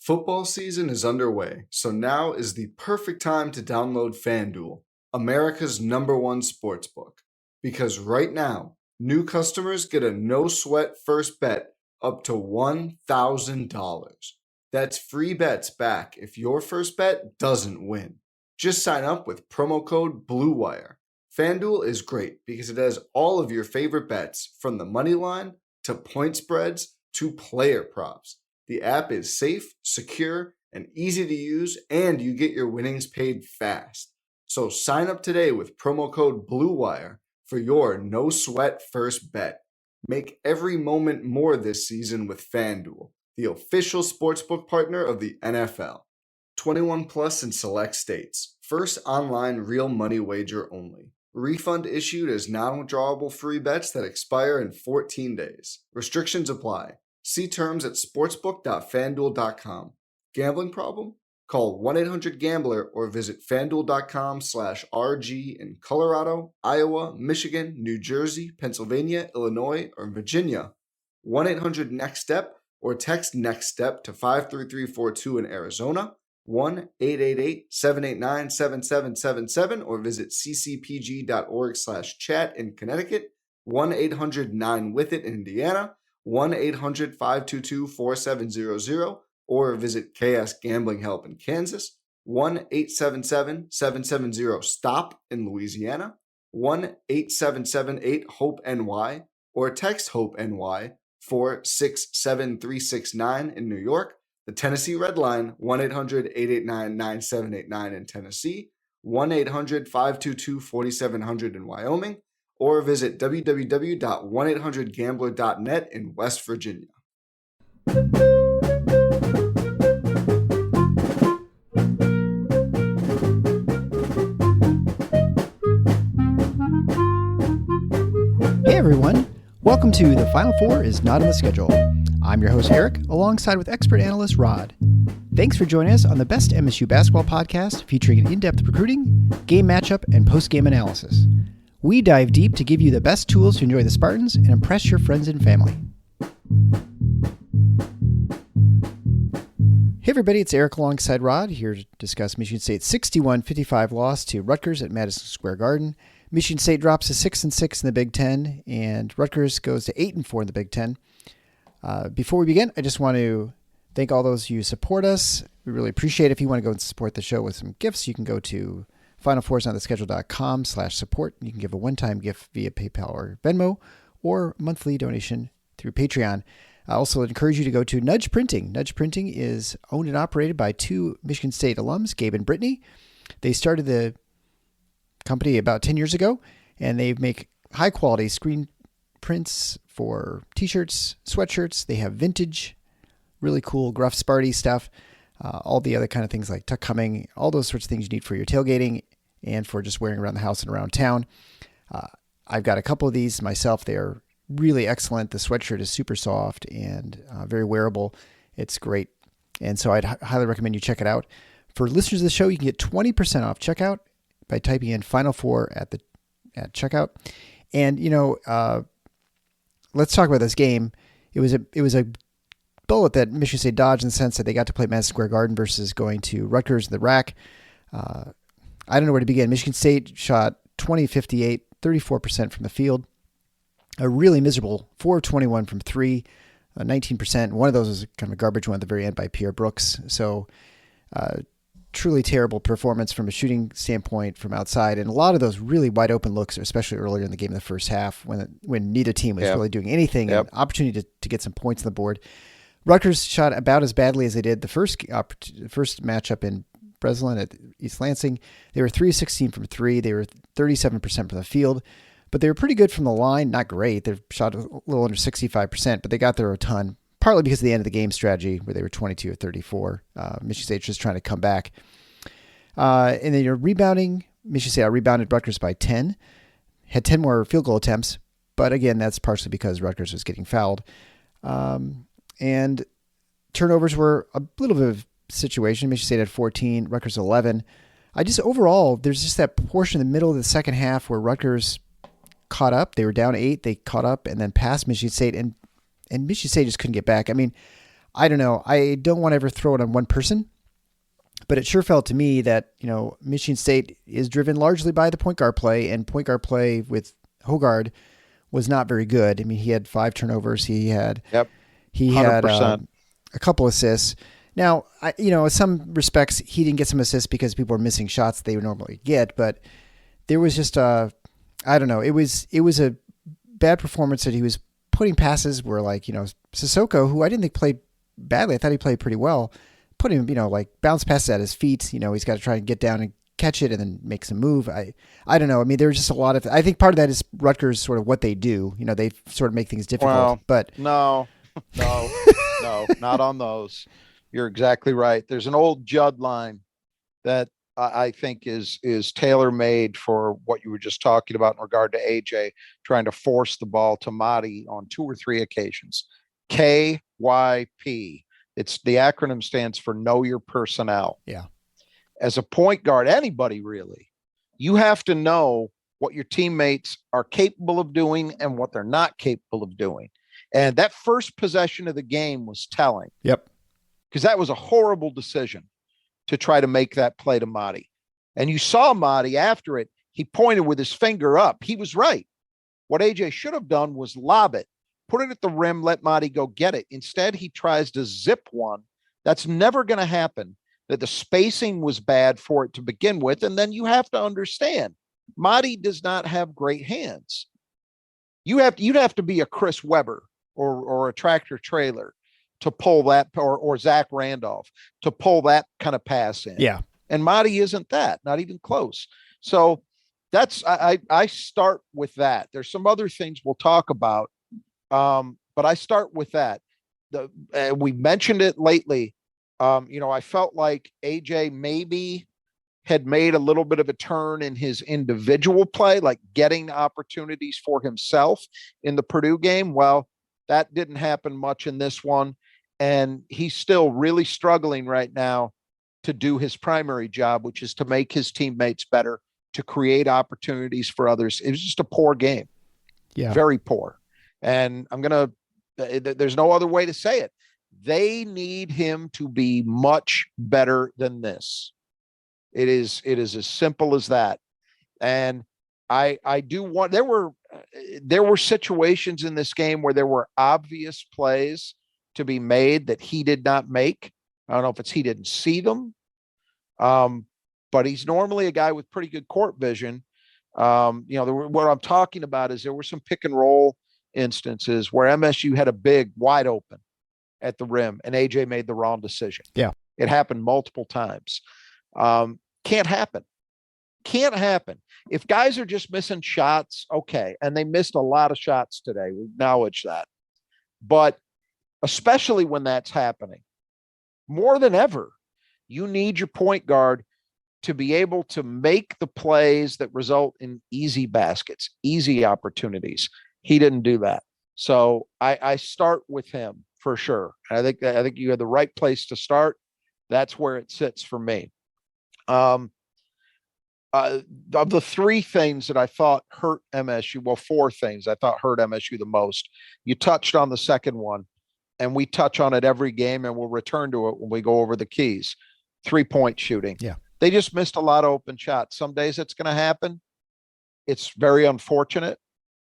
Football season is underway, so now is the perfect time to download FanDuel, America's #1 sportsbook. Because right now, new customers get a no-sweat first bet up to $1,000. That's free bets back if your first bet doesn't win. Just sign up with promo code BLUEWIRE. FanDuel is great because it has all of your favorite bets, from the money line to point spreads to player props. The app is safe, secure, and easy to use, and you get your winnings paid fast. So sign up today with promo code BLUEWIRE for your no-sweat first bet. Make every moment more this season with FanDuel, the official sportsbook partner of the NFL. 21 plus in select states. First online real money wager only. Refund issued as non-withdrawable free bets that expire in 14 days. Restrictions apply. See terms at sportsbook.fanduel.com. Gambling problem? Call 1-800-GAMBLER or visit fanduel.com/RG in Colorado, Iowa, Michigan, New Jersey, Pennsylvania, Illinois, or Virginia. 1-800-NEXT-STEP or text NEXT-STEP to 53342 in Arizona. 1-888-789-7777 or visit ccpg.org/chat in Connecticut. 1-800-9-WITH-IT in Indiana. 1-800-522-4700 or visit KS Gambling Help in Kansas. 1-877-770-STOP in Louisiana. 1-877-8-HOPE-NY or text HOPE-NY 467-369 in New York. The Tennessee Red Line, 1-800-889-9789 in Tennessee, 1-800-522-4700 in Wyoming, or visit www.1800gambler.net in West Virginia. Hey everyone, welcome to The Final Four is Not on the Schedule. I'm your host Eric, alongside with expert analyst Rod. Thanks for joining us on the best MSU basketball podcast featuring an in-depth recruiting, game matchup, and post-game analysis. We dive deep to give you the best tools to enjoy the Spartans and impress your friends and family. Hey everybody, it's Eric alongside Rod, here to discuss Michigan State's 61-55 loss to Rutgers at Madison Square Garden. Michigan State drops to 6-6 in the Big Ten, and Rutgers goes to 8-4 in the Big Ten. Before we begin, I just want to thank all those who support us. We really appreciate it. If you want to go and support the show with some gifts, you can go to finalfoursontheschedule.com/support. You can give a one-time gift via PayPal or Venmo, or monthly donation through Patreon. I also encourage you to go to Nudge Printing. Nudge Printing is owned and operated by two Michigan State alums, Gabe and Brittany. They started the company about 10 years ago, and they make high-quality screen prints for t-shirts, sweatshirts. They have vintage, really cool Gruff Sparty stuff, all the other kind of things like tuck coming, all those sorts of things you need for your tailgating and for just wearing around the house and around town. I've got a couple of these myself. They are really excellent. The sweatshirt is super soft and very wearable. It's great. And so I'd highly recommend you check it out. For listeners of the show, you can get 20% off checkout by typing in Final Four at checkout. And, let's talk about this game. It was a bullet that Michigan State dodged in the sense that they got to play Madison Square Garden versus going to Rutgers in the RAC. I don't know where to begin. Michigan State shot 20-58, 34% from the field. A really miserable 4 of 21 from 3, 19%. One of those was kind of a garbage one at the very end by Pierre Brooks. So truly terrible performance from a shooting standpoint from outside. And a lot of those really wide open looks, especially earlier in the game in the first half when neither team was really doing anything. An opportunity to get some points on the board. Rutgers shot about as badly as they did the first matchup in Breslin at East Lansing. They were 3 of 16 from 3. They were 37% from the field. But they were pretty good from the line. Not great. They shot a little under 65%, but they got there a ton, partly because of the end of the game strategy where they were 22 of 34. Michigan State just trying to come back. And then you're rebounding. Michigan State rebounded Rutgers by 10. Had 10 more field goal attempts, but again, that's partially because Rutgers was getting fouled. And turnovers were a little bit of a situation. Michigan State had 14, Rutgers 11. Overall, there's just that portion in the middle of the second half where Rutgers caught up. They were down 8. They caught up and then passed Michigan State, and Michigan State just couldn't get back. I mean, I don't know. I don't want to ever throw it on one person, but it sure felt to me that, Michigan State is driven largely by the point guard play, and point guard play with Hogard was not very good. I mean, he had 5 turnovers. He had Yep. he had 100%. a couple assists. Now, in some respects, he didn't get some assists because people were missing shots they would normally get, but there was just I don't know. It was a bad performance that he was putting passes where, like, Sissoko, who I didn't think played badly. I thought he played pretty well. Put him, like, bounce passes at his feet. He's got to try and get down and catch it and then make some move. I don't know. I mean, there's just a lot of, I think part of that is Rutgers sort of what they do. They sort of make things difficult, Well, but no, not on those. You're exactly right. There's an old Judd line that I think is tailor-made for what you were just talking about in regard to AJ trying to force the ball to Madi on 2 or 3 occasions. KYP. It's the acronym stands for Know Your Personnel. Yeah. As a point guard, anybody really, you have to know what your teammates are capable of doing and what they're not capable of doing. And that first possession of the game was telling. Yep. Because that was a horrible decision to try to make that play to Madi. And you saw Madi after it, he pointed with his finger up. He was right. What AJ should have done was lob it, put it at the rim, let Madi go get it. Instead, he tries to zip one. That's never going to happen. That the spacing was bad for it to begin with. And then you have to understand, Madi does not have great hands. You'd have to be a Chris Webber or a tractor trailer to pull that, or Zach Randolph to pull that kind of pass in. Yeah. And Madi isn't that, not even close. So that's, I start with that. There's some other things we'll talk about. But I start with that. We mentioned it lately. I felt like AJ maybe had made a little bit of a turn in his individual play, like getting opportunities for himself in the Purdue game. Well, that didn't happen much in this one. And he's still really struggling right now to do his primary job, which is to make his teammates better, to create opportunities for others. It was just a poor game. Yeah. Very poor. And there's no other way to say it. They need him to be much better than this. It is as simple as that. And I do want, there were situations in this game where there were obvious plays to be made that he did not make. I don't know if it's he didn't see them. But he's normally a guy with pretty good court vision. What I'm talking about is there were some pick and roll instances where MSU had a big wide open at the rim and AJ made the wrong decision. Yeah. It happened multiple times. Can't happen. If guys are just missing shots, okay. And they missed a lot of shots today. We acknowledge that. But especially when that's happening, more than ever, you need your point guard to be able to make the plays that result in easy baskets, easy opportunities. He didn't do that. So I start with him for sure. I think you had the right place to start. That's where it sits for me. Of the 3 things that I thought hurt MSU, well, 4 things I thought hurt MSU the most. You touched on the second one, and we touch on it every game, and we'll return to it when we go over the keys. 3-point shooting. Yeah. They just missed a lot of open shots. Some days it's going to happen. It's very unfortunate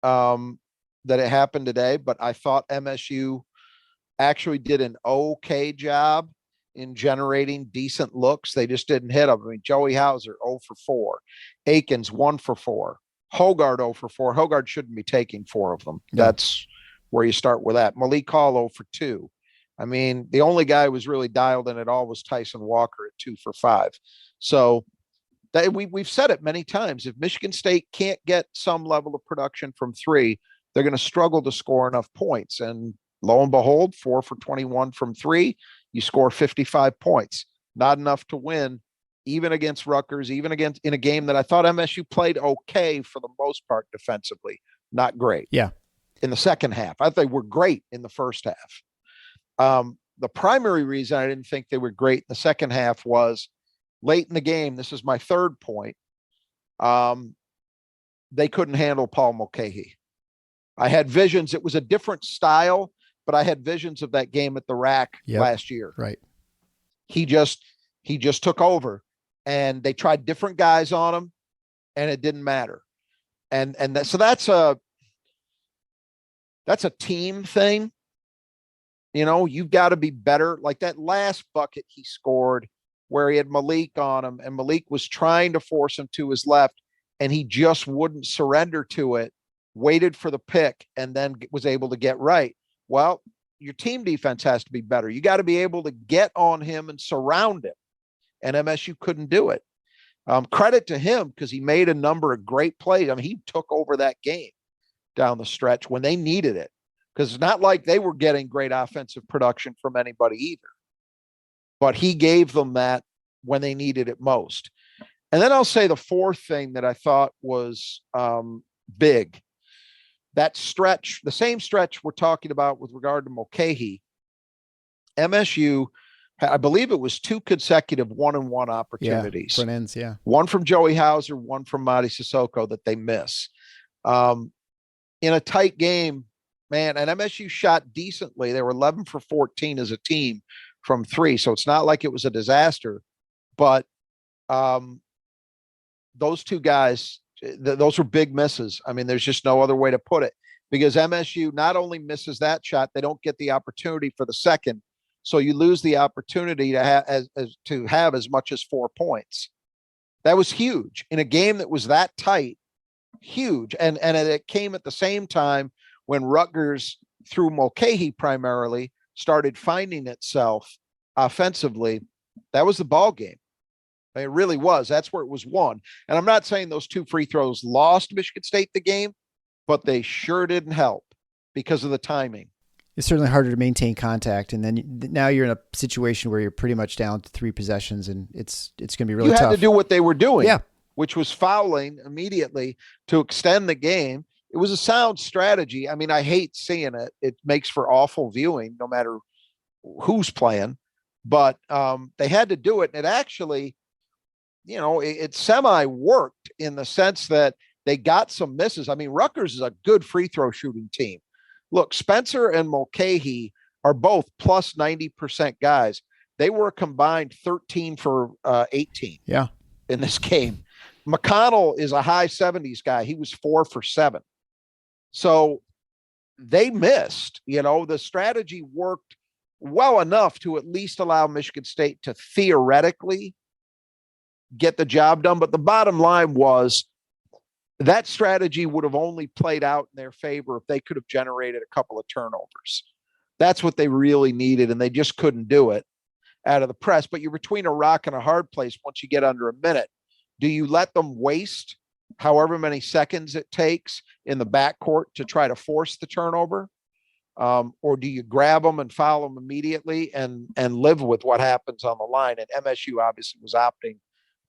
that it happened today, but I thought MSU actually did an okay job in generating decent looks. They just didn't hit them. I mean, Joey Hauser 0 for 4, Akins 1 for 4, Hogard 0 for 4. Hogard shouldn't be taking 4 of them. No. That's where you start with that. Malik Hall 0 for 2. I mean, the only guy who was really dialed in at all was Tyson Walker at 2 for 5. So we've said it many times. If Michigan State can't get some level of production from 3, they're going to struggle to score enough points. And lo and behold, 4 for 21 from 3, you score 55 points. Not enough to win, even against Rutgers, even against in a game that I thought MSU played okay for the most part defensively. Not great. Yeah. In the second half. I thought they were great in the first half. The primary reason I didn't think they were great in the second half was late in the game. This is my third point. They couldn't handle Paul Mulcahy. I had visions. It was a different style, but but I had visions of that game at the rack last year. Right. He just took over, and they tried different guys on him, and it didn't matter. So that's a team thing. You've got to be better. Like that last bucket he scored where he had Malik on him, and Malik was trying to force him to his left, and he just wouldn't surrender to it, waited for the pick, and then was able to get right. Well, your team defense has to be better. You got to be able to get on him and surround him, and MSU couldn't do it. Credit to him because he made a number of great plays. I mean, he took over that game down the stretch when they needed it, because it's not like they were getting great offensive production from anybody either. But he gave them that when they needed it most. And then I'll say the fourth thing that I thought was big. That stretch, the same stretch we're talking about with regard to Mulcahy, MSU, I believe it was 2 consecutive 1-and-1 opportunities. Front ends, yeah. One from Joey Hauser, one from Madi Sissoko that they miss. In a tight game, man, and MSU shot decently. They were 11 for 14 as a team from 3. So it's not like it was a disaster, but those two guys, those were big misses. I mean, there's just no other way to put it, because MSU not only misses that shot, they don't get the opportunity for the second. So you lose the opportunity to have as much as 4 points. That was huge in a game that was that tight, huge. And it came at the same time when Rutgers, through Mulcahy primarily, started finding itself offensively. That was the ball game. It really was. That's where it was won. And I'm not saying those 2 free throws lost Michigan State the game, but they sure didn't help because of the timing. It's certainly harder to maintain contact, and then now you're in a situation where you're pretty much down to 3 possessions, and it's going to be really tough. You had to do what they were doing, which was fouling immediately to extend the game. It was a sound strategy. I mean, I hate seeing it. It makes for awful viewing, no matter who's playing. But they had to do it, and it actually, it semi-worked in the sense that they got some misses. I mean, Rutgers is a good free throw shooting team. Look, Spencer and Mulcahy are both plus 90% guys. They were combined 13 for 18 in this game. McConnell is a high 70s guy. He was 4 for 7. So they missed. The strategy worked well enough to at least allow Michigan State to theoretically get the job done. But the bottom line was, that strategy would have only played out in their favor if they could have generated a couple of turnovers. That's what they really needed, and they just couldn't do it out of the press. But you're between a rock and a hard place once you get under a minute. Do you let them waste however many seconds it takes in the backcourt to try to force the turnover? Or do you grab them and foul them immediately and live with what happens on the line? And MSU obviously was opting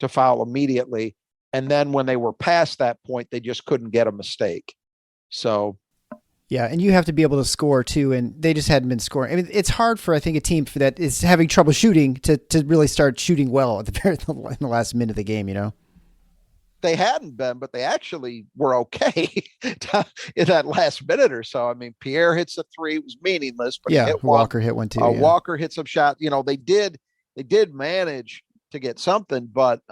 to foul immediately. And then when they were past that point, they just couldn't get a mistake. So, yeah, and you have to be able to score too, and they just hadn't been scoring. I mean, it's hard for, I think, a team for that is having trouble shooting to really start shooting well at in the last minute of the game. They hadn't been, but they actually were okay in that last minute or so. I mean, Pierre hits a 3; it was meaningless, but Walker hit one too. Walker hit some shot. They did manage to get something, but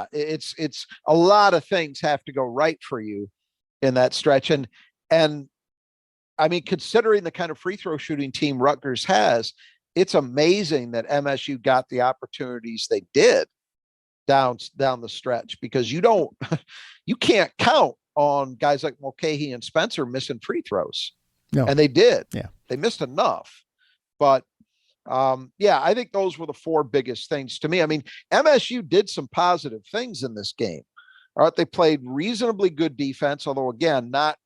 it's a lot of things have to go right for you in that stretch. And I mean, considering the kind of free throw shooting team Rutgers has, it's amazing that MSU got the opportunities they did down the stretch, because you can't count on guys like Mulcahy and Spencer missing free throws. No. And they did. Yeah. They missed enough, but I think those were the 4 biggest things to me. I mean, MSU did some positive things in this game. All right, they played reasonably good defense, although again, not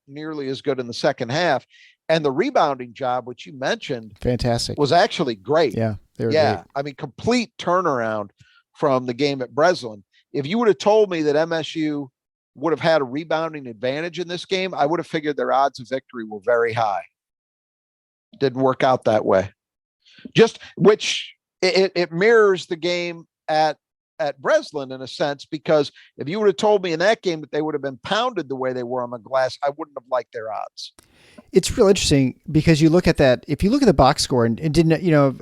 nearly as good in the second half. And the rebounding job, which you mentioned, fantastic, was actually great. Yeah, they were great. I mean, complete turnaround from the game at Breslin. If you would have told me that MSU would have had a rebounding advantage in this game, I would have figured their odds of victory were very high. Didn't work out that way. Which it mirrors the game at Breslin in a sense, because if you would have told me in that game that they would have been pounded the way they were on the glass, I wouldn't have liked their odds. It's real interesting because you look at that. If you look at the box score and didn't,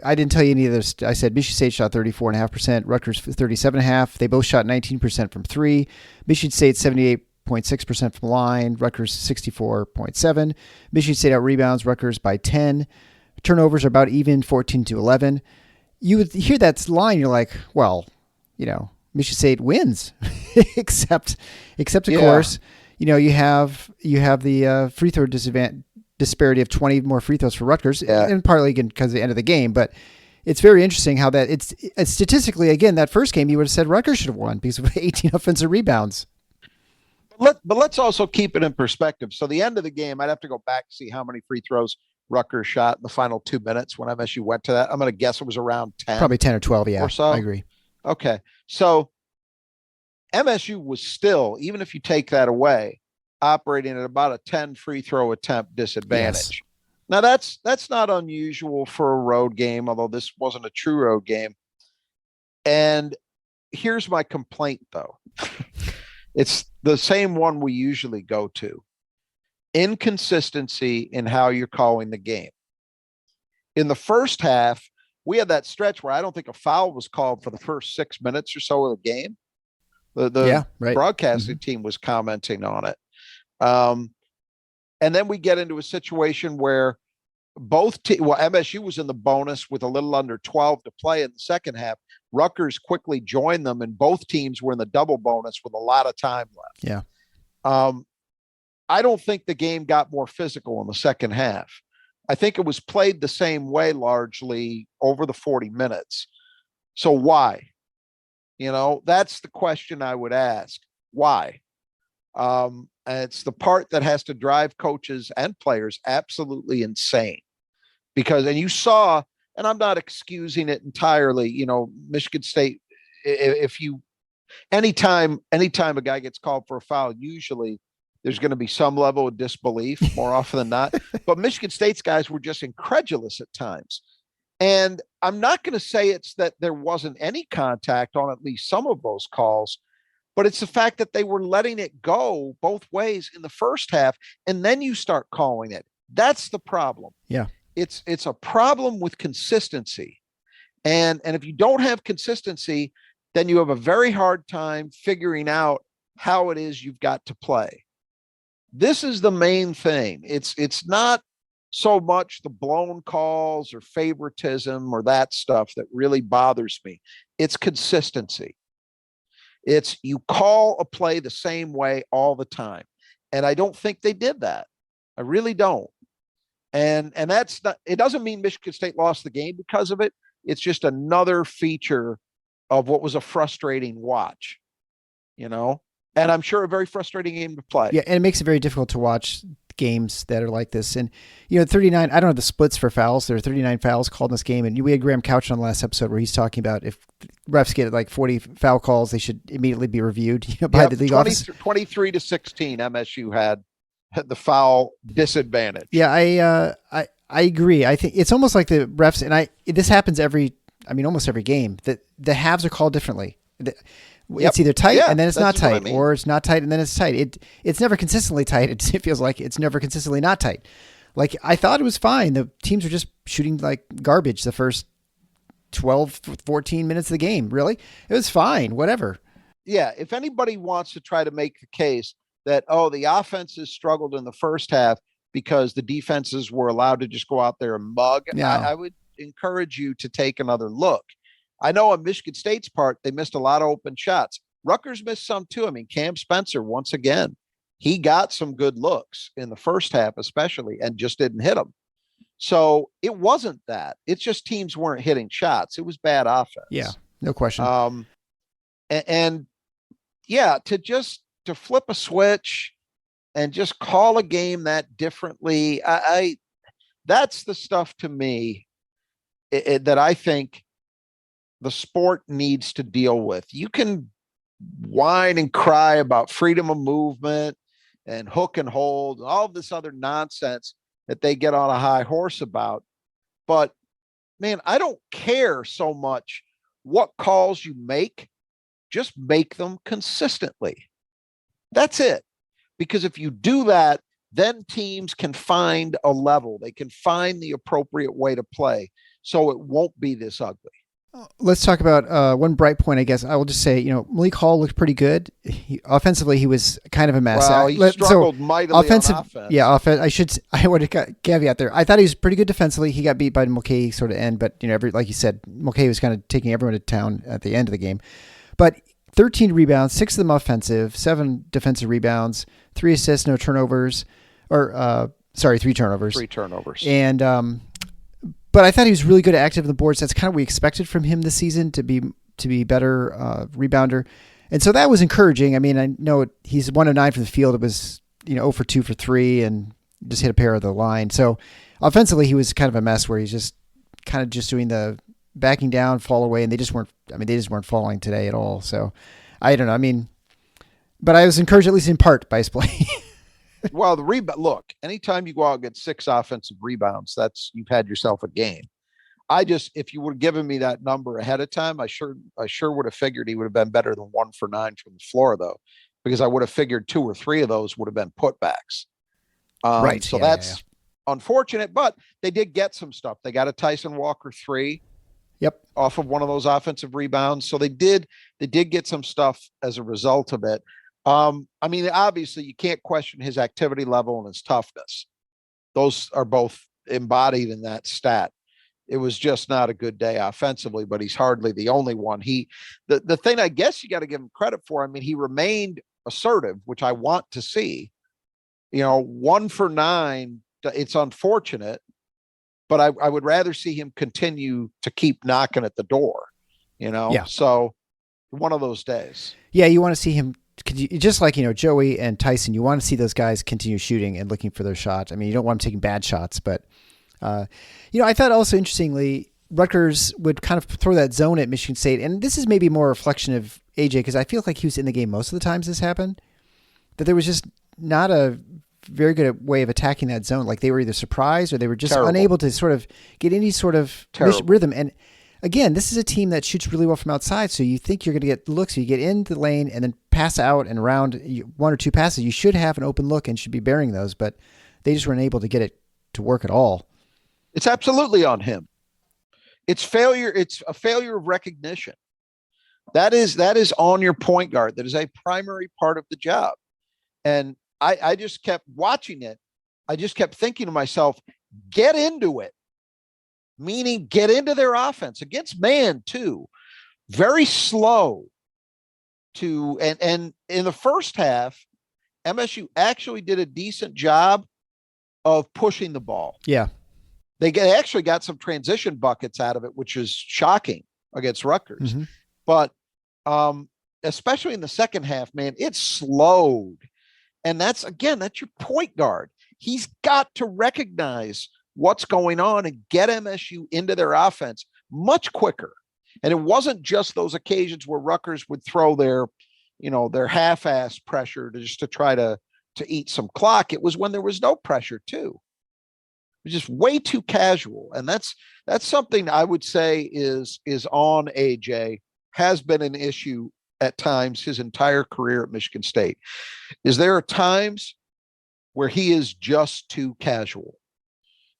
I didn't tell you any of this. I said Michigan State shot 34.5%, Rutgers 37.5%. They both shot 19% from three. Michigan State 78.6% from line, Rutgers 64.7%. Michigan State out rebounds Rutgers by 10. Turnovers are about even, 14-11. You would hear that line, you're like, well, Michigan State wins, except of course, you have the free throw disparity of 20 more free throws for Rutgers, and partly again because of the end of the game. But it's very interesting how that it's statistically, again, that first game you would have said Rutgers should have won because of 18 offensive rebounds. But let's also keep it in perspective. So the end of the game, I'd have to go back and see how many free throws Rutgers shot in the final 2 minutes when MSU went to that. I'm going to guess it was around 10. Probably 10 or 12, yeah. Or so. I agree. Okay. So MSU was still, even if you take that away, operating at about a 10 free throw attempt disadvantage. Yes. Now that's not unusual for a road game, although this wasn't a true road game. And here's my complaint though. It's the same one we usually go to. Inconsistency in how you're calling the game. In the first half, we had that stretch where I don't think a foul was called for the first 6 minutes or so of the game. The broadcasting team was commenting on it. And then we get into a situation where MSU was in the bonus with a little under 12 to play in the second half. Rutgers quickly joined them, and both teams were in the double bonus with a lot of time left. Yeah. I don't think the game got more physical in the second half. I think it was played the same way largely over the 40 minutes. So why? That's the question I would ask. Why? And it's the part that has to drive coaches and players absolutely insane. And you saw, and I'm not excusing it entirely, Michigan State, anytime a guy gets called for a foul, usually there's going to be some level of disbelief more often than not. But Michigan State's guys were just incredulous at times. And I'm not going to say it's that there wasn't any contact on at least some of those calls, but it's the fact that they were letting it go both ways in the first half, and then you start calling it. That's the problem. Yeah. It's a problem with consistency. And if you don't have consistency, then you have a very hard time figuring out how it is you've got to play. This is the main thing. It's not so much the blown calls or favoritism or that stuff that really bothers me. It's consistency. It's you call a play the same way all the time. And I don't think they did that. I really don't. And that's not, it doesn't mean Michigan State lost the game because of it. It's just another feature of what was a frustrating watch, and I'm sure a very frustrating game to play. Yeah. And it makes it very difficult to watch games that are like this. And, 39, I don't have the splits for fouls. There are 39 fouls called in this game. And we had Graham Couch on the last episode where he's talking about if refs get like 40 foul calls, they should immediately be reviewed by the league office. 23-16, MSU had the foul disadvantage. Yeah, I agree. I think it's almost like the refs, and this happens almost every game, that the halves are called differently. It's either tight and then it's not tight, or it's not tight and then it's tight. It's never consistently tight. It feels like it's never consistently not tight. Like, I thought it was fine. The teams were just shooting like garbage the first 12, 14 minutes of the game. Really? It was fine. Whatever. Yeah. If anybody wants to try to make the case that, the offenses struggled in the first half because the defenses were allowed to just go out there and mug, I would encourage you to take another look. I know on Michigan State's part, they missed a lot of open shots. Rutgers missed some too. I mean, Cam Spencer, once again, he got some good looks in the first half, especially, and just didn't hit them. So it wasn't that. It's just teams weren't hitting shots. It was bad offense. Yeah, no question. To flip a switch and just call a game that differently, that's the stuff to me that I think the sport needs to deal with. You can whine and cry about freedom of movement and hook and hold, and all this other nonsense that they get on a high horse about. But man, I don't care so much what calls you make. Just make them consistently. That's it. Because if you do that, then teams can find a level. They can find the appropriate way to play so it won't be this ugly. Let's talk about one bright point, I guess. I will just say, Malik Hall looked pretty good. Offensively, he was kind of a mess. Well, he struggled mightily on offense. Yeah, I would have caveat there. I thought he was pretty good defensively. He got beat by Mulcahy sort of end, but like you said, Mulcahy was kind of taking everyone to town at the end of the game. But 13 rebounds, 6 of them offensive, 7 defensive rebounds, 3 assists, no turnovers, 3 turnovers. 3 turnovers. And but I thought he was really good at active in the boards. That's kind of what we expected from him this season, to be better rebounder. And so that was encouraging. I mean, I know he's 1 of 9 from the field. It was 0 for 2 for 3 and just hit a pair of the line. So offensively, he was kind of a mess where he's just kind of just doing the backing down, fall away, and they just weren't falling today at all. So I don't know. I mean, but I was encouraged at least in part by his play. Well, the rebound. Look, anytime you go out and get 6 offensive rebounds, you've had yourself a game. If you would have given me that number ahead of time, I sure would have figured he would have been better than 1 for 9 from the floor, though, because I would have figured 2 or 3 of those would have been putbacks. Right. So that's unfortunate, but they did get some stuff. They got a Tyson Walker 3. Yep. Off of one of those offensive rebounds. So they did get some stuff as a result of it. I mean, obviously you can't question his activity level and his toughness. Those are both embodied in that stat. It was just not a good day offensively, but he's hardly the only one. The thing I guess you got to give him credit for, I mean, he remained assertive, which I want to see. 1 for 9, it's unfortunate, but I would rather see him continue to keep knocking at the door, Yeah. So one of those days. Yeah. You want to see him, just like, Joey and Tyson, you want to see those guys continue shooting and looking for their shots. I mean, you don't want them taking bad shots, but, I thought also interestingly, Rutgers would kind of throw that zone at Michigan State. And this is maybe more a reflection of AJ, because I feel like he was in the game most of the times this happened, that there was just not a very good way of attacking that zone. Like they were either surprised or they were just unable to sort of get any sort of rhythm. And again, this is a team that shoots really well from outside. So you think you're going to get looks. So you get into the lane and then pass out and around 1 or 2 passes. You should have an open look and should be bearing those, but they just weren't able to get it to work at all. It's absolutely on him. It's failure. It's a failure of recognition. That is on your point guard. That is a primary part of the job. And I just kept watching it. I just kept thinking to myself, get into it. Meaning get into their offense against man too. Very slow and in the first half, MSU actually did a decent job of pushing the ball. Yeah. They actually got some transition buckets out of it, which is shocking against Rutgers. Mm-hmm. But especially in the second half, man, it slowed. And that's your point guard. He's got to recognize what's going on and get MSU into their offense much quicker. And it wasn't just those occasions where Rutgers would throw their half-ass pressure to try to eat some clock. It was when there was no pressure too. It was just way too casual. And that's something I would say is on AJ, has been an issue at times his entire career at Michigan State. There are times where he is just too casual.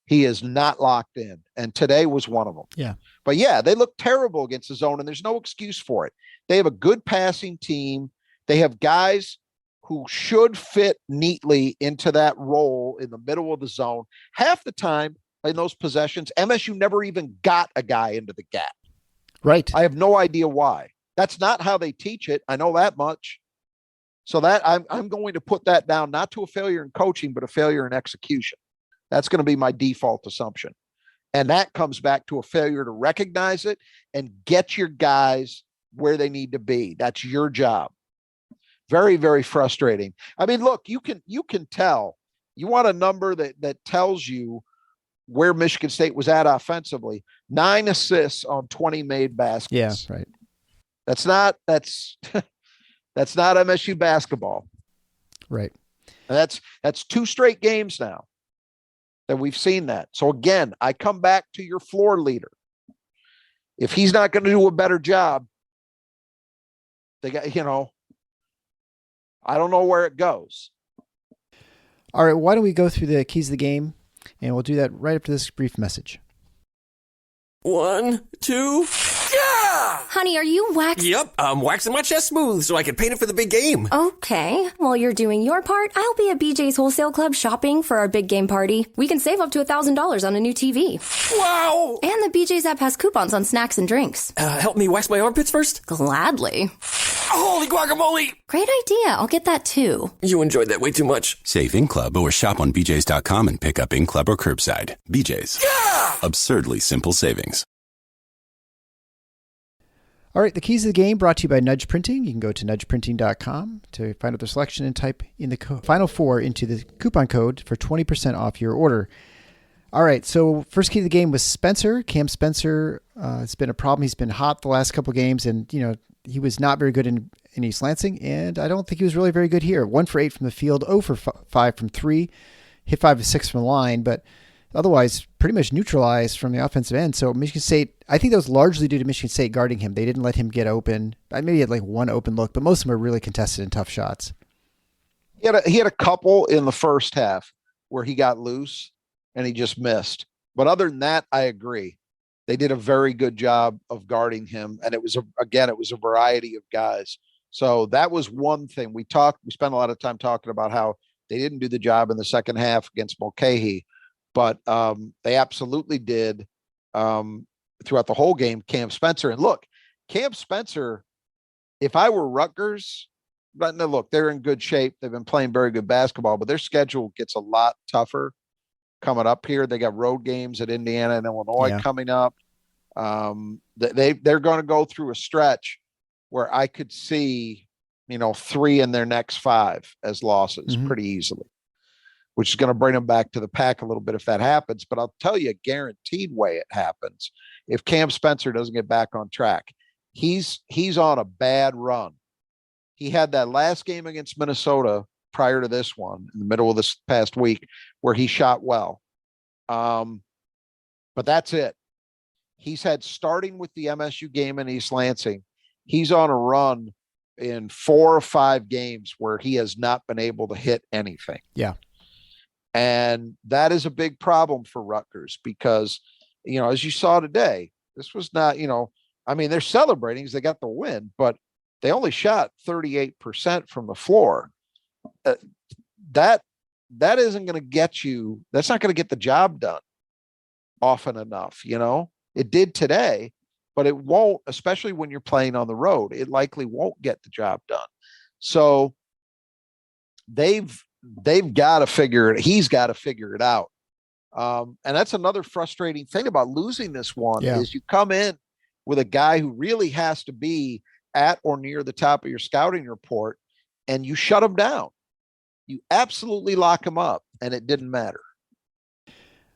He is not locked in. And today was one of them. Yeah. But yeah, they look terrible against the zone and there's no excuse for it. They have a good passing team. They have guys who should fit neatly into that role in the middle of the zone. Half the time in those possessions, MSU never even got a guy into the gap. Right. I have no idea why. That's not how they teach it. I know that much. So that I'm going to put that down, not to a failure in coaching, but a failure in execution. That's going to be my default assumption. And that comes back to a failure to recognize it and get your guys where they need to be. That's your job. Very, very frustrating. I mean, look, you can tell. You want a number that tells you where Michigan State was at offensively. 9 assists on 20 made baskets. Yeah, right. That's not MSU basketball. Right. And that's 2 straight games now that we've seen that. So again, I come back to your floor leader. If he's not going to do a better job, they got, I don't know where it goes. All right, why don't we go through the keys of the game, and we'll do that right after this brief message. 1, 2, yeah! Honey, are you waxing? Yep, I'm waxing my chest smooth so I can paint it for the big game. Okay. While you're doing your part, I'll be at BJ's Wholesale Club shopping for our big game party. We can save up to $1,000 on a new TV. Wow! And the BJ's app has coupons on snacks and drinks. Help me wax my armpits first? Gladly. Holy guacamole! Great idea. I'll get that too. You enjoyed that way too much. Save in club or shop on bjs.com and pick up in club or curbside. BJ's. Yeah! Absurdly simple savings. All right, the keys of the game brought to you by Nudge Printing. You can go to nudgeprinting.com to find out their selection and type in the final 4 into the coupon code for 20% off your order. All right, so first key of the game was Spencer. Cam Spencer, it's been a problem. He's been hot the last couple games, and he was not very good in East Lansing, and I don't think he was really very good here. 1 for 8 from the field, 0 for 5 from 3, hit 5 of 6 from the line, but otherwise pretty much neutralized from the offensive end. So Michigan State, I think that was largely due to Michigan State guarding him. They didn't let him get open. Maybe he had like 1 open look, but most of them were really contested and tough shots. He had a couple in the first half where he got loose and he just missed. But other than that, I agree. They did a very good job of guarding him. And it was a variety of guys. So that was one thing we spent a lot of time talking about how they didn't do the job in the second half against Mulcahy. But they absolutely did throughout the whole game, Cam Spencer. And look, Cam Spencer, if I were Rutgers, but no, look, they're in good shape. They've been playing very good basketball, but their schedule gets a lot tougher coming up here. They got road games at Indiana and Illinois coming up. They're going to go through a stretch where I could see, 3 in their next 5 as losses pretty easily, which is going to bring them back to the pack a little bit if that happens. But I'll tell you a guaranteed way it happens if Cam Spencer doesn't get back on track. He's on a bad run. He had that last game against Minnesota prior to this one in the middle of this past week where he shot well. But that's it. He's had, starting with the MSU game in East Lansing, he's on a run in 4 or 5 games where he has not been able to hit anything. Yeah. And that is a big problem for Rutgers because, as you saw today, this was not, they're celebrating because they got the win, but they only shot 38% from the floor. That isn't going to get you. That's not going to get the job done often enough. It did today, but it won't, especially when you're playing on the road. It likely won't get the job done. So they've got to figure it. He's got to figure it out. And that's another frustrating thing about losing this one is you come in with a guy who really has to be at or near the top of your scouting report and you shut him down. You absolutely lock him up and it didn't matter.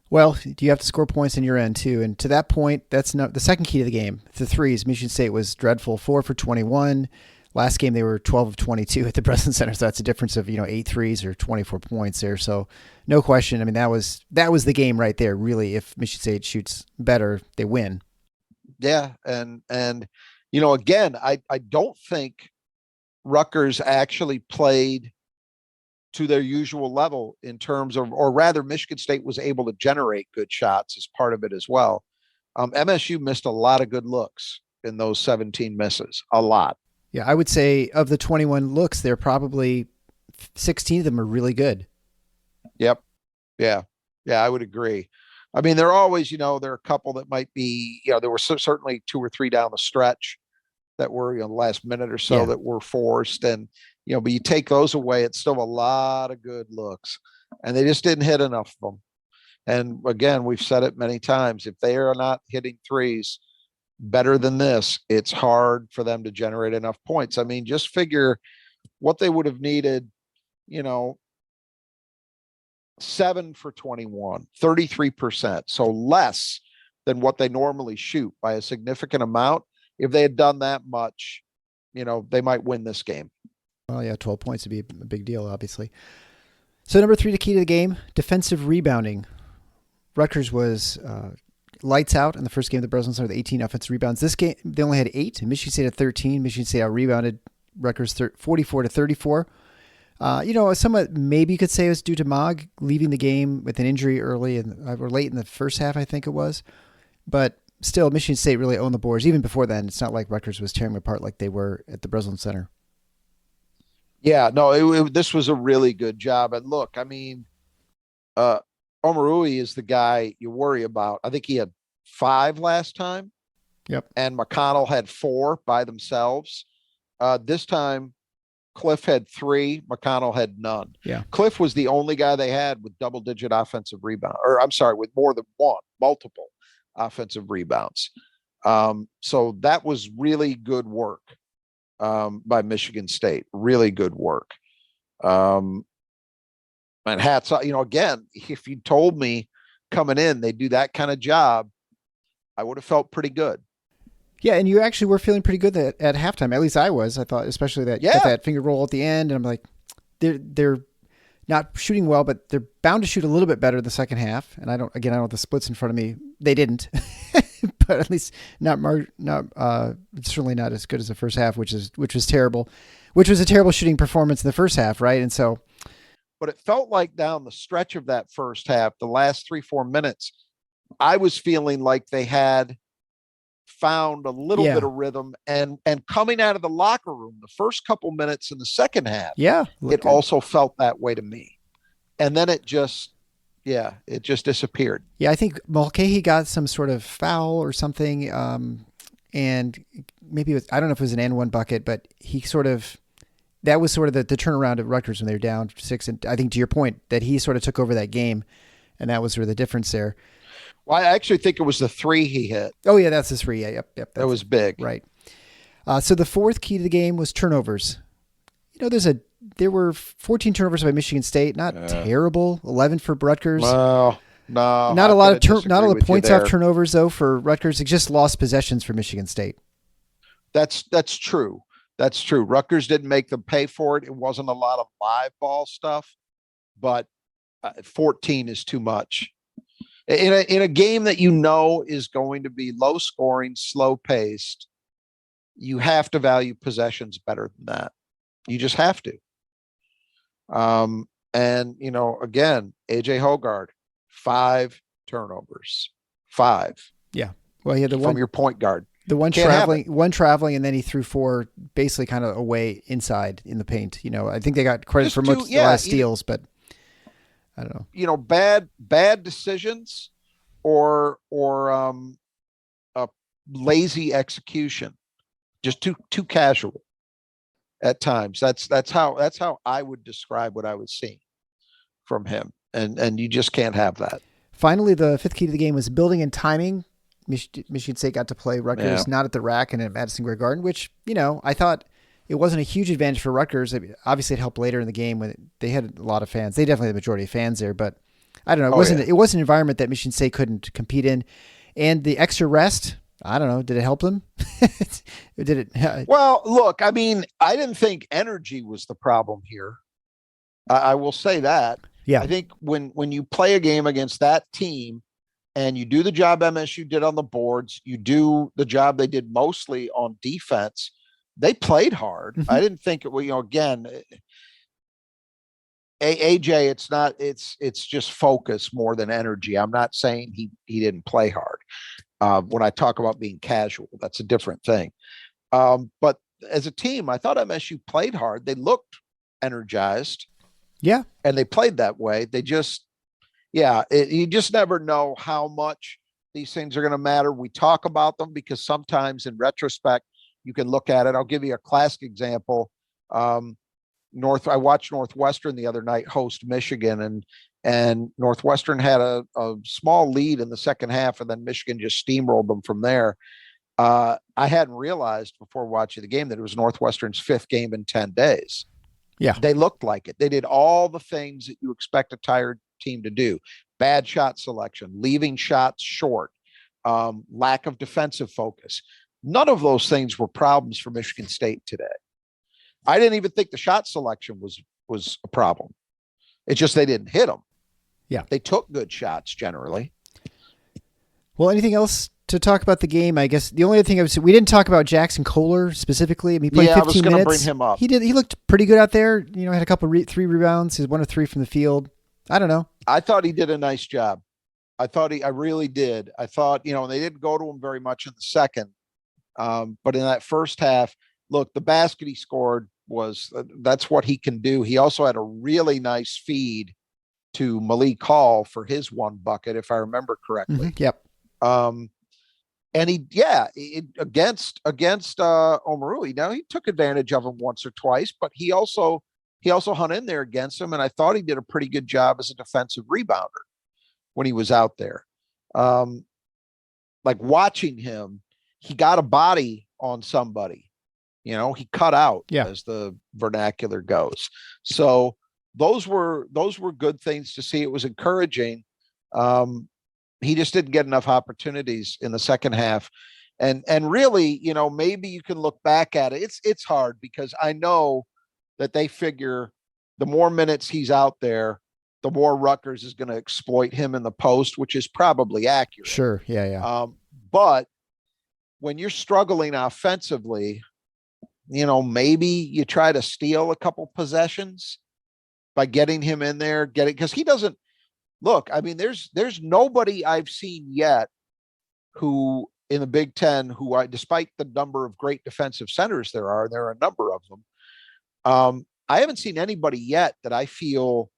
Well, you have to score points in your end too. And to that point, that's not the second key to the game. The threes, Michigan State was dreadful, 4 for 21. Last game, they were 12 of 22 at the Breslin Center. So that's a difference of, 8 threes or 24 points there. So no question. That was the game right there. Really, if Michigan State shoots better, they win. Yeah. And again, I don't think Rutgers actually played to their usual level in terms of, or rather Michigan State was able to generate good shots as part of it as well. MSU missed a lot of good looks in those 17 misses, a lot. Yeah, I would say of the 21 looks, they're probably 16 of them are really good. Yep. Yeah. Yeah, I would agree. There are always, there are a couple that might be, there were certainly 2 or 3 down the stretch that were, the last minute or so that were forced. And, but you take those away, it's still a lot of good looks. And they just didn't hit enough of them. And again, we've said it many times, if they are not hitting threes better than this, it's hard for them to generate enough points. Just figure what they would have needed, 7 for 21, 33%. So less than what they normally shoot by a significant amount. If they had done that much, they might win this game. Well, yeah, 12 points would be a big deal, obviously. So number 3, the key to the game, defensive rebounding. Rutgers was lights out in the first game of the Breslin Center with 18 offensive rebounds. This game, they only had 8. Michigan State had 13. Michigan State out-rebounded Rutgers 44-34. Somewhat maybe you could say it was due to Mogg leaving the game with an injury early or late in the first half, I think it was. But still, Michigan State really owned the boards. Even before then, it's not like Rutgers was tearing them apart like they were at the Breslin Center. Yeah, no, this was a really good job. And look, I mean, Omarui is the guy you worry about. I think he had 5 last time. Yep. And McConnell had 4 by themselves. This time, Cliff had 3. McConnell had none. Yeah. Cliff was the only guy they had with double-digit offensive rebound, with more than multiple offensive rebounds. So that was really good work by Michigan State. Really good work. And hats off, again, if you told me coming in they do that kind of job, I would have felt pretty good. Yeah, and you actually were feeling pretty good at halftime. At least I was. I thought, especially that finger roll at the end, and I'm like, they're not shooting well, but they're bound to shoot a little bit better the second half. And I don't have the splits in front of me. They didn't, but at least certainly not as good as the first half, which was terrible, which was a terrible shooting performance in the first half, right? And so, but it felt like down the stretch of that first half, the last 3-4 minutes, I was feeling like they had found a little bit of rhythm, and coming out of the locker room the first couple minutes in the second half, it also felt that way to me. And then it just disappeared. Yeah, I think Mulcahy got some sort of foul or something, and maybe I don't know if it was an N1 bucket, but that was sort of the turnaround at Rutgers when they were down 6. And I think to your point that he sort of took over that game, and that was sort of the difference there. Well, I actually think it was the 3 he hit. Oh yeah, that's the 3. Yeah, yep. That was big, right? So the fourth key to the game was turnovers. There were 14 turnovers by Michigan State. Not terrible. 11 for Rutgers. No, not a lot of points off turnovers though for Rutgers. It just lost possessions for Michigan State. That's true. That's true. Rutgers didn't make them pay for it. It wasn't a lot of live ball stuff, but 14 is too much. In a game that is going to be low scoring, slow paced, you have to value possessions better than that. You just have to. And again, AJ Hoggard, 5 turnovers, 5. Yeah. Well, he had from your point guard. The one traveling, and then he threw 4 basically kind of away inside in the paint. I think they got credit for a lot of steals, but I don't know. Bad decisions or lazy execution, just too casual at times. That's how I would describe what I was seeing from him, and you just can't have that. Finally, the fifth key to the game was building and timing. Michigan State got to play Rutgers not at the rack and at Madison Square Garden, which I thought it wasn't a huge advantage for Rutgers. Obviously, it helped later in the game when they had a lot of fans. They definitely had the majority of fans there, but I don't know. It wasn't an environment that Michigan State couldn't compete in. And the extra rest, I don't know. Did it help them? Did it? Well, look, I mean, I didn't think energy was the problem here. I will say that. Yeah. I think when you play a game against that team and you do the job MSU did on the boards, you do the job they did mostly on defense, they played hard. Mm-hmm. I didn't think again, AJ, it's just focus more than energy. I'm not saying he didn't play hard. When I talk about being casual, that's a different thing. But as a team, I thought MSU played hard. They looked energized. Yeah. And they played that way. They just, you just never know how much these things are going to matter. We talk about them because sometimes in retrospect, you can look at it. I'll give you a classic example. I watched Northwestern the other night host Michigan, and Northwestern had a small lead in the second half, and then Michigan just steamrolled them from there. I hadn't realized before watching the game that it was Northwestern's 5th game in 10 days. Yeah. They looked like it. They did all the things that you expect a tired team to do. Bad shot selection, leaving shots short, lack of defensive focus. None of those things were problems for Michigan State today. I didn't even think the shot selection was a problem. It's just they didn't hit them. Yeah. They took good shots generally. Well, anything else to talk about the game, I guess the only other thing I would say, we didn't talk about Jackson Kohler specifically. I mean, he played 15 I was minutes. bring him up. He looked pretty good out there. Had a couple 3 rebounds. He's 1 of 3 from the field. I don't know. I thought he did a nice job. I really did. I thought, they didn't go to him very much in the second. But in that first half, look, the basket he scored that's what he can do. He also had a really nice feed to Malik Hall for his 1 bucket, if I remember correctly. Mm-hmm. Yep. And against Omarui. Now he took advantage of him once or twice, but he also hung in there against him. And I thought he did a pretty good job as a defensive rebounder when he was out there. Like watching him, he got a body on somebody. He cut out, as the vernacular goes. So those were good things to see. It was encouraging. He just didn't get enough opportunities in the second half. And really, maybe you can look back at it. It's hard because I know that they figure the more minutes he's out there, the more Rutgers is going to exploit him in the post, which is probably accurate. Sure. Yeah. But when you're struggling offensively, maybe you try to steal a couple possessions by getting him in there, because he doesn't look. I mean, there's nobody I've seen yet who in the Big Ten who despite the number of great defensive centers there are a number of them. I haven't seen anybody yet that I feel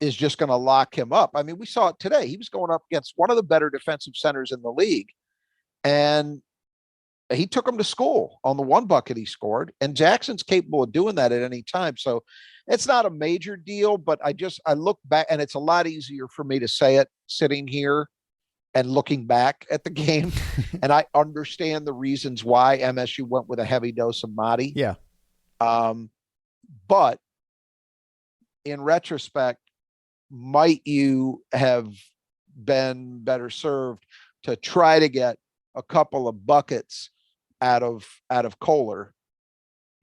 is just going to lock him up. I mean, we saw it today. He was going up against one of the better defensive centers in the league, and he took him to school on the 1 bucket he scored, and Jackson's capable of doing that at any time. So it's not a major deal, but I look back, and it's a lot easier for me to say it sitting here and looking back at the game. And I understand the reasons why MSU went with a heavy dose of Mahdi. Yeah. But in retrospect, might you have been better served to try to get a couple of buckets out of Kohler?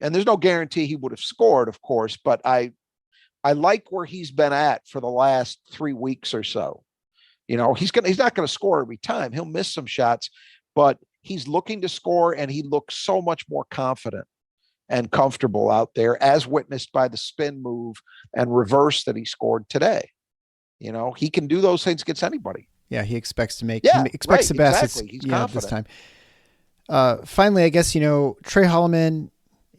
And there's no guarantee he would have scored, of course, but I like where he's been at for the last 3 weeks or so. He's not going to score every time. He'll miss some shots, but he's looking to score, and he looks so much more confident and comfortable out there, as witnessed by the spin move and reverse that he scored today. He can do those things against anybody. Yeah, he expects to make. Yeah, he expects the best. Exactly. He's confident this time. Finally, I guess Trey Holloman.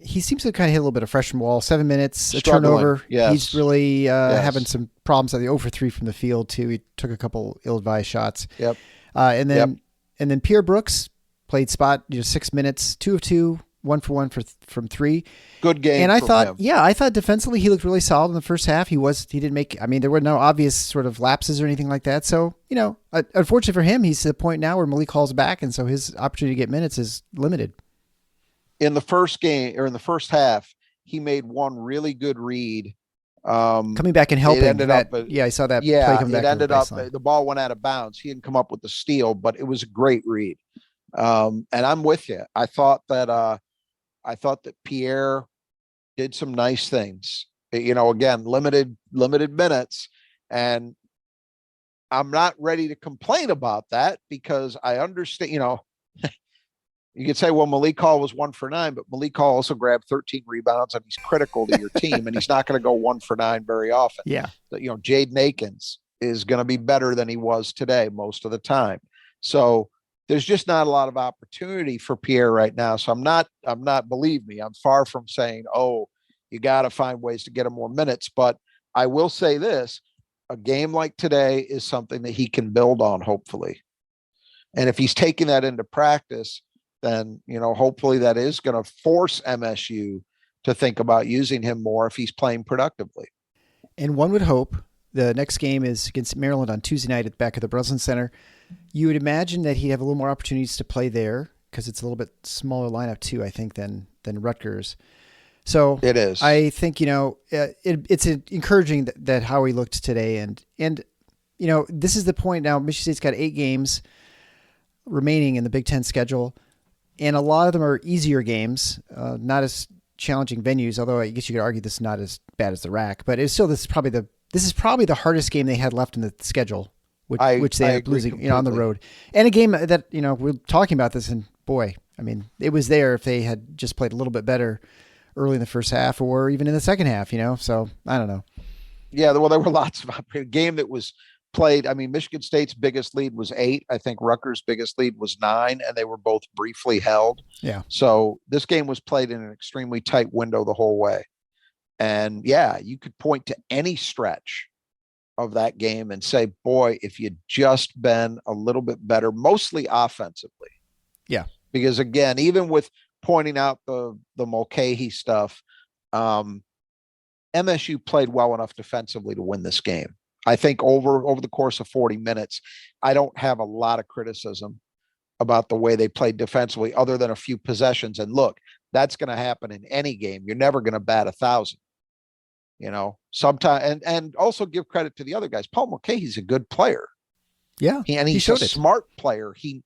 He seems to kind of hit a little bit of freshman wall. 7 minutes, a turnover. Yes. He's really having some problems at the 0 for 3 from the field too. He took a couple ill-advised shots. Yep. And then Pierre Brooks played spot. 6 minutes, 2 of 2. 1 for 1 from 3. Good game. And I thought, him. I thought defensively he looked really solid in the first half. He didn't make, there were no obvious sort of lapses or anything like that. So, unfortunately for him, he's to the point now where Malik Hall's back. And so his opportunity to get minutes is limited. In the first game, or in the first half, he made one really good read. Coming back and helping. I saw that play come back. It ended up, the ball went out of bounds. He didn't come up with the steal, but it was a great read. And I'm with you. I thought that Pierre did some nice things, again, limited minutes. And I'm not ready to complain about that because I understand, you could say, well, Malik Hall was 1 for 9, but Malik Hall also grabbed 13 rebounds and he's critical to your team, and he's not going to go 1 for 9 very often. Yeah. Jaden Akins is going to be better than he was today most of the time. So there's just not a lot of opportunity for Pierre right now. So I'm not, believe me, I'm far from saying, oh, you got to find ways to get him more minutes. But I will say this, a game like today is something that he can build on, hopefully. And if he's taking that into practice, then, hopefully that is going to force MSU to think about using him more if he's playing productively. And one would hope the next game is against Maryland on Tuesday night at the back of the Breslin Center. You would imagine that he'd have a little more opportunities to play there because it's a little bit smaller lineup too, I think, than Rutgers. So it is. I think, it's encouraging that how he looked today. And this is the point now. Michigan State's got 8 games remaining in the Big Ten schedule, and a lot of them are easier games, not as challenging venues, although I guess you could argue this is not as bad as the RAC, but it's still, this is probably the hardest game they had left in the schedule which they I ended up agree losing, on the completely. road. And a game that, we're talking about this, and boy, I mean, it was there if they had just played a little bit better early in the first half or even in the second half, so I don't know. Yeah, well, there were lots of a game that was played. I mean, Michigan State's biggest lead was 8. I think Rutgers' biggest lead was 9, and they were both briefly held. Yeah. So this game was played in an extremely tight window the whole way. And yeah, you could point to any stretch of that game and say, boy, if you'd just been a little bit better, mostly offensively. Yeah. Because again, even with pointing out the Mulcahy stuff, MSU played well enough defensively to win this game. I think over the course of 40 minutes, I don't have a lot of criticism about the way they played defensively, other than a few possessions. And look, that's going to happen in any game. You're never going to bat 1,000. Sometimes, and also give credit to the other guys. Paul Mulcahy's a good player. Yeah, He's a smart player. He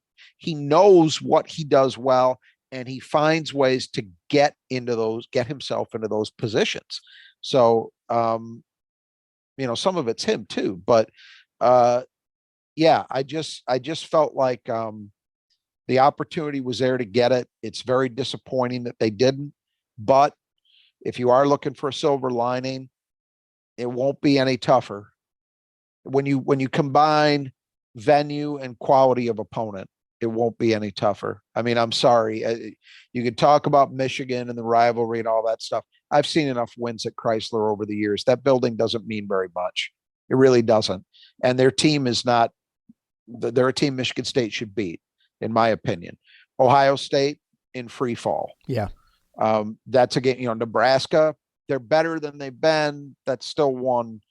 knows what he does well, and he finds ways to get himself into those positions. So, some of it's him too, but, yeah, I just felt like, the opportunity was there to get it. It's very disappointing that they didn't, but if you are looking for a silver lining, it won't be any tougher when you combine venue and quality of opponent. It won't be any tougher. I mean, I'm sorry. You could talk about Michigan and the rivalry and all that stuff. I've seen enough wins at Chrysler over the years. That building doesn't mean very much. It really doesn't. And their team is not, they're a team Michigan State should beat, in my opinion. Ohio State in free fall. Yeah. That's a game, Nebraska, they're better than they've been. That's still one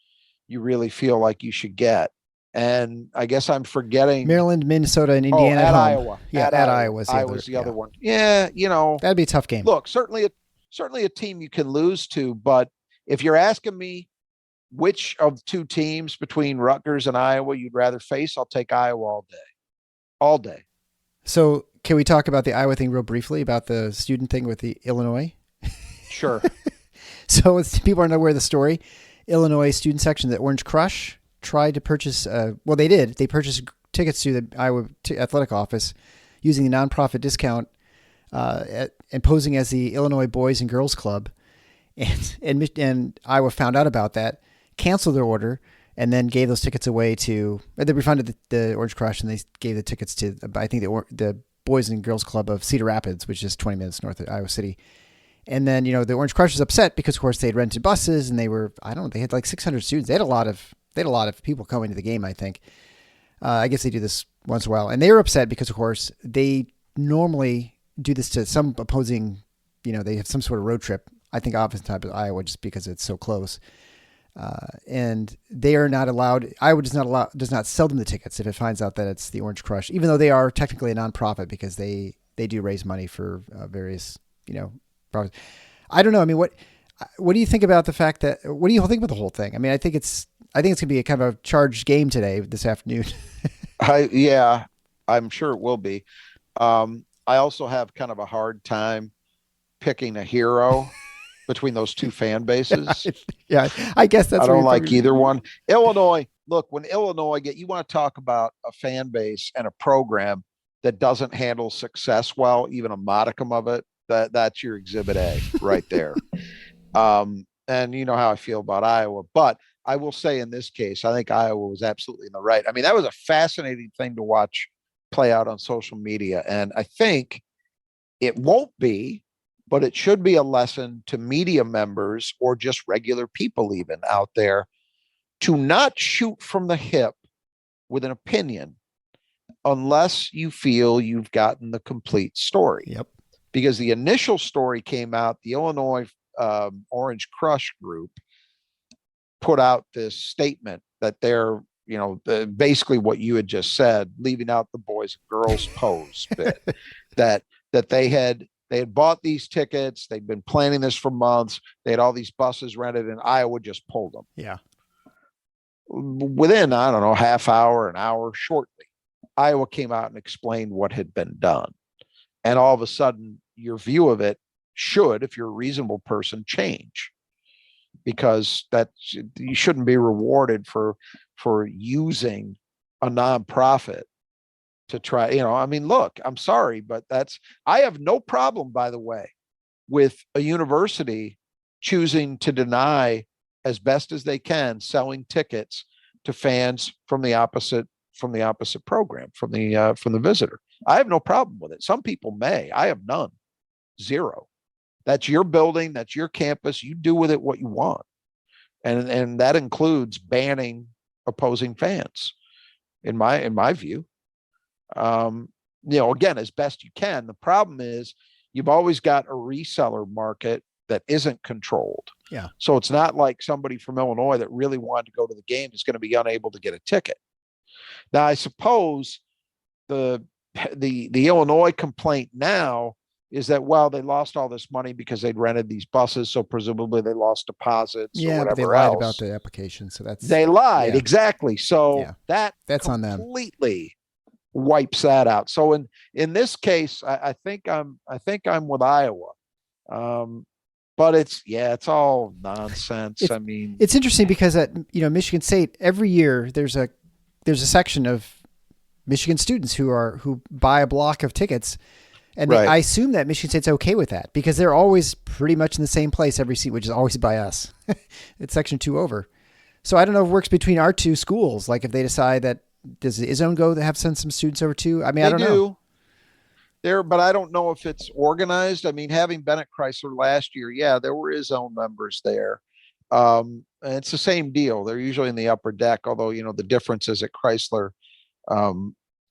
you really feel like you should get. And I guess I'm forgetting Maryland, Minnesota, and Indiana at home. Iowa. Yeah, at Iowa. Iowa's the other one. Yeah, that'd be a tough game. Look, certainly a team you can lose to, but if you're asking me which of two teams between Rutgers and Iowa you'd rather face, I'll take Iowa all day. All day. So can we talk about the Iowa thing real briefly, about the student thing with the Illinois? Sure. So people aren't aware of the story. Illinois student section, the Orange Crush, tried to purchase, they did. They purchased tickets to the Iowa athletic office using the nonprofit discount and posing as the Illinois Boys and Girls Club. And Iowa found out about that, canceled their order, and then gave those tickets away they refunded the Orange Crush, and they gave the tickets to, I think, the Boys and Girls Club of Cedar Rapids, which is 20 minutes north of Iowa City. And then, the Orange Crush was upset because, of course, they had rented buses, and they had like 600 students. They had a lot of people coming to the game, I think. I guess they do this once in a while. And they were upset because, of course, they normally do this to some opposing, they have some sort of road trip. I think oftentimes Iowa, just because it's so close. And they are not allowed. Iowa does not sell them the tickets if it finds out that it's the Orange Crush, even though they are technically a nonprofit, because they do raise money for various, projects. I don't know. I mean, what do you think about the fact that, what do you think about the whole thing? I mean, I think it's going to be a kind of a charged game this afternoon. Yeah, I'm sure it will be. I also have kind of a hard time picking a hero between those two fan bases. Yeah, I guess that's. I don't like either one. Illinois, look, when Illinois you want to talk about a fan base and a program that doesn't handle success well, even a modicum of it, that's your exhibit A right there. And you know how I feel about Iowa, but I will say in this case, I think Iowa was absolutely in the right. I mean, that was a fascinating thing to watch play out on social media. And I think it won't be, but it should be a lesson to media members or just regular people even out there to not shoot from the hip with an opinion unless you feel you've gotten the complete story. Yep. Because the initial story came out, the Illinois Orange Crush group put out this statement that they're, basically what you had just said, leaving out the boys and girls pose bit, that they had bought these tickets. They'd been planning this for months. They had all these buses rented, and Iowa just pulled them. Yeah. Within, I don't know, half hour, an hour shortly, Iowa came out and explained what had been done. And all of a sudden, your view of it should, if you're a reasonable person, change, because you shouldn't be rewarded for using a nonprofit to try, I mean, look, I'm sorry, but I have no problem, by the way, with a university choosing to deny as best as they can selling tickets to fans from the opposite program, from the visitor. I have no problem with it. Some people may. I have none. Zero. That's your building, that's your campus. You do with it what you want. And that includes banning opposing fans, in my view. Again, as best you can. The problem is you've always got a reseller market that isn't controlled. Yeah. So it's not like somebody from Illinois that really wanted to go to the game is going to be unable to get a ticket. Now, I suppose the Illinois complaint now is that, well, they lost all this money because they'd rented these buses, so presumably they lost deposits or whatever but they lied else. about the application, so they lied, exactly. So that's on them. Completely wipes that out. So in this case, I think I'm with Iowa. But it's all nonsense. It's interesting because at Michigan State every year there's a section of Michigan students who buy a block of tickets, and I assume that Michigan State's okay with that because they're always pretty much in the same place every seat, which is always by us. It's section 2 over. So I don't know if it works between our two schools. Like if they decide that, does the Izzone go to have sent some students over too? I mean, I don't know. But I don't know if it's organized. I mean, having been at Chrysler last year, there were Izzone members there. And it's the same deal. They're usually in the upper deck, although, the difference is at Chrysler,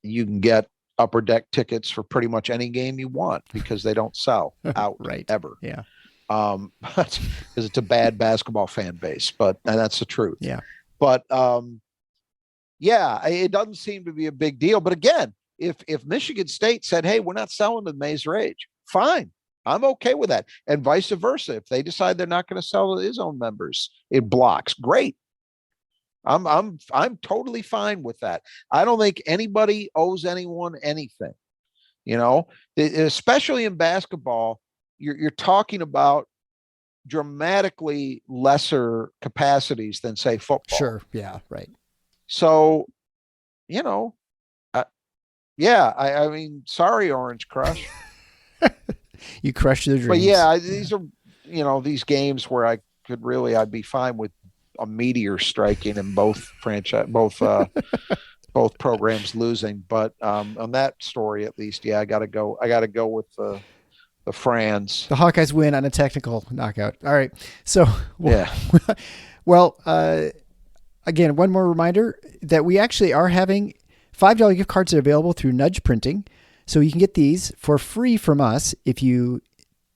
you can get upper deck tickets for pretty much any game you want because they don't sell out ever. Yeah. Because it's a bad basketball fan base, and that's the truth. Yeah. But it doesn't seem to be a big deal. But again, if Michigan State said, hey, we're not selling to Maze Rage, fine. I'm okay with that. And vice versa. If they decide they're not going to sell to his own members in blocks, great. I'm totally fine with that. I don't think anybody owes anyone anything. Especially in basketball, you're talking about dramatically lesser capacities than, say, football. Sure. Yeah. Right. So, I mean, sorry, Orange Crush. You crushed their dreams. But these are, these games where I'd be fine with a meteor striking and both programs losing. But on that story, at least, I got to go with the Frans. The Hawkeyes win on a technical knockout. All right. So, again, one more reminder that we actually are having $5 gift cards that are available through Nudge Printing. So you can get these for free from us if you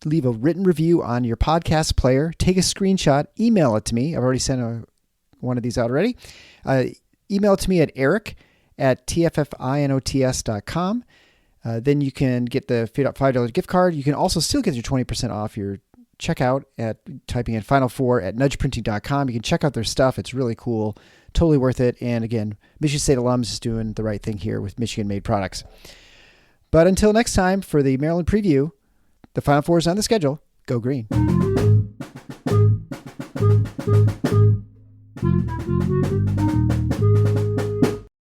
leave a written review on your podcast player, take a screenshot, email it to me. I've already sent one of these out already. Email it to me at eric@tffinots.com. Then you can get the $5 gift card. You can also still get your 20% off your checkout at typing in Final Four at nudgeprinting.com. You can check out their stuff. It's really cool. Totally worth it. And again, Michigan State alums is doing the right thing here with Michigan-made products. But until next time, for the Maryland preview, the Final Four is on the schedule. Go green.